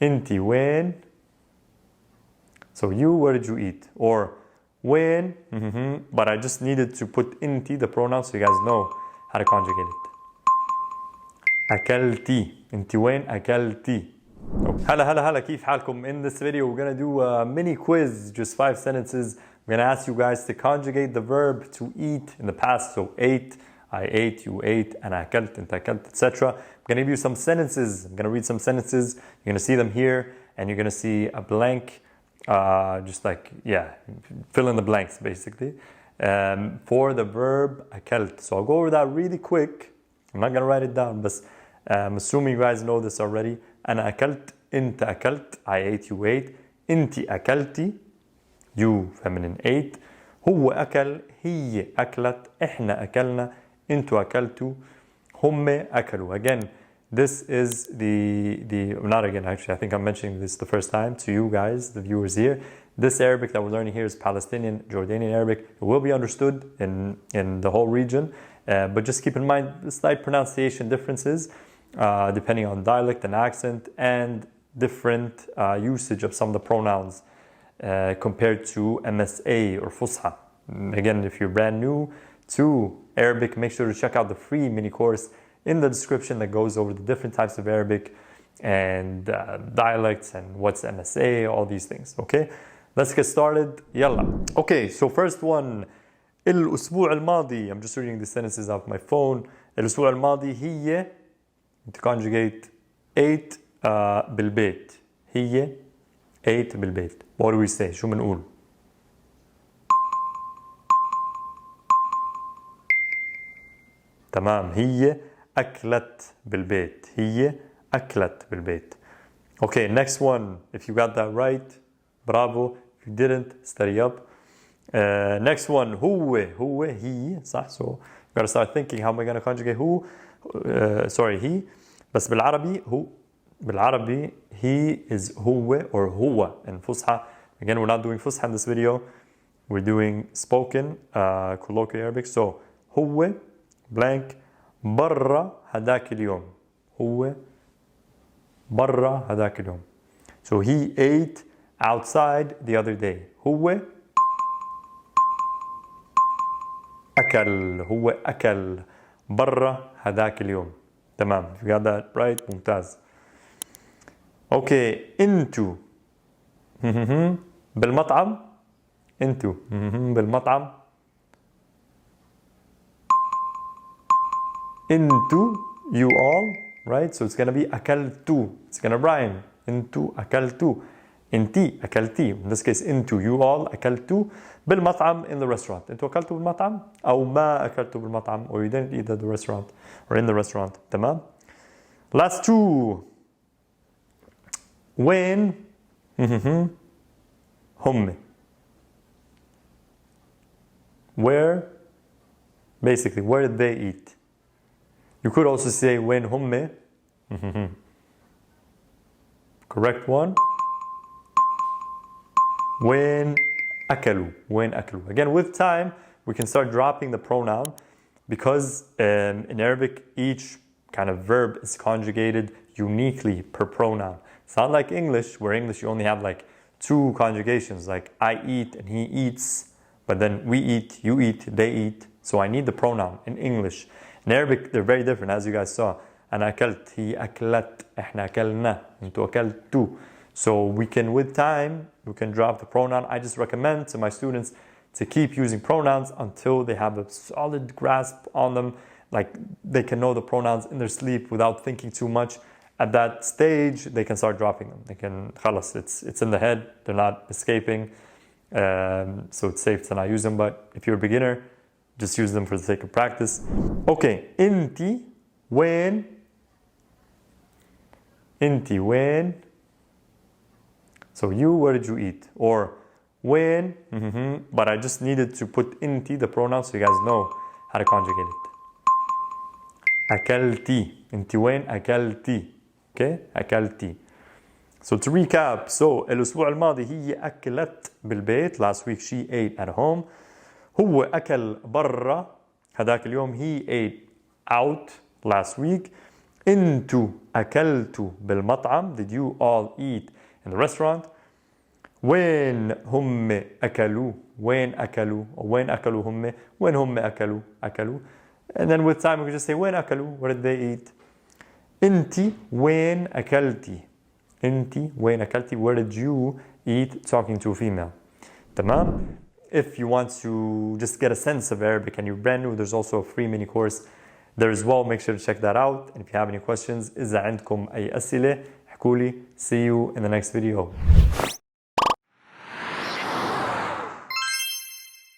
انتي وين. So you, where did you eat? Or when, but I just needed to put inti, the pronoun, so you guys know how to conjugate it. أكلتي. انتي وين أكلتي. هلا كيف حالكم? In this video we're gonna do a mini quiz, just 5 sentences. I'm gonna ask you guys to conjugate the verb to eat in the past. So ate, I ate, you ate, أنا أكلت, أنت أكلت, etc. I'm gonna give you some sentences. I'm gonna read some sentences. You're gonna see them here, and you're gonna see a blank. Just like, yeah, fill in the blanks basically for the verb أكلت. So I'll go over that really quick. I'm not gonna write it down, but I'm assuming you guys know this already. أنا أكلت, أنت أكلت, I ate, you ate, أنتي أكلتي, you feminine ate, هو أكل, هي أكلت, إحنا أكلنا, أنتوا أكلتوا, هم أكلوا. Again, this is the not again, actually, I think I'm mentioning this the first time to you guys, the viewers here. This Arabic that we're learning here is Palestinian, Jordanian Arabic. It will be understood in the whole region, but just keep in mind the slight pronunciation differences depending on dialect and accent, and different usage of some of the pronouns compared to MSA or Fusha. Again, if you're brand new to Arabic, make sure to check out the free mini course in the description that goes over the different types of Arabic and dialects and what's MSA, all these things. Okay, let's get started. Yalla. Okay, so first one. الأسبوع الماضي. I'm just reading the sentences off my phone. الأسبوع الماضي هي to conjugate ate بالبيت. هي ate بالبيت. What do we say? شو بنقول؟ تمام. هي أكلت بالبيت. هي أكلت بالبيت. Okay, next one. If you got that right, bravo. If you didn't, study up. Next one. هو he. صح. So you gotta start thinking, how am I gonna conjugate who? Sorry, he. بس بالعربي هو. بالعربي he is هو or هو in فصحى. Again, we're not doing فصحى in this video. We're doing spoken colloquial Arabic. So هو blank برا هداك اليوم. هو برا هداك اليوم. So he ate outside the other day. هو أكل. هو أكل برا هداك اليوم. تمام. If you got that right, ممتاز. Okay, انتو بالمطعم. انتو بالمطعم. Into, you all, right? So it's gonna be أكلتو. It's gonna rhyme. Into أكلتو. انتي أكلتي. In this case, into, you all أكلتو بالمطعم in the restaurant. انتوا أكلتوا بالمطعم أو ما أكلتوا بالمطعم, or you didn't eat at the restaurant or in the restaurant. تمام. Last two. When هم. Where, basically, where did they eat? You could also say when هم. Correct one. When أكلوا. When أكلوا. Again, with time, we can start dropping the pronoun because in Arabic, each kind of verb is conjugated uniquely per pronoun. It's not like English, where English you only have like 2 conjugations, like I eat and he eats, but then we eat, you eat, they eat. So I need the pronoun in English. In Arabic, they're very different, as you guys saw. أنا أكلت, هي أكلت, إحنا أكلنا, أنتوا أكلتوا. So we can, with time, we can drop the pronoun. I just recommend to my students to keep using pronouns until they have a solid grasp on them. Like they can know the pronouns in their sleep without thinking too much. At that stage, they can start dropping them. They can, خلاص, it's in the head. They're not escaping. So it's safe to not use them. But if you're a beginner, just use them for the sake of practice. Okay, انتي وين. انتي وين. So you, where did you eat? Or when, but I just needed to put inti, the pronoun, so you guys know how to conjugate it. أكلتي. انتي وين أكلتي. Okay, أكلتي. So to recap, so الأسبوع الماضي هي أكلت بالبيت. Last week she ate at home. هو أكل برا هذاك اليوم. He ate out last week. انتوا أكلتوا بالمطعم. Did you all eat in the restaurant? وين هم أكلوا؟ وين أكلوا؟ وين أكلوا هم؟ وين هم أكلوا؟ أكلوا. And then with time we can just say وين أكلوا? What did they eat? انتي وين أكلتي؟ انتي وين أكلتي? Where did you eat? Talking to a female. تمام? If you want to just get a sense of Arabic and you're brand new, there's also a free mini course there as well. Make sure to check that out. And if you have any questions, إذا عندكم أي أسئلة احكوا لي. See you in the next video.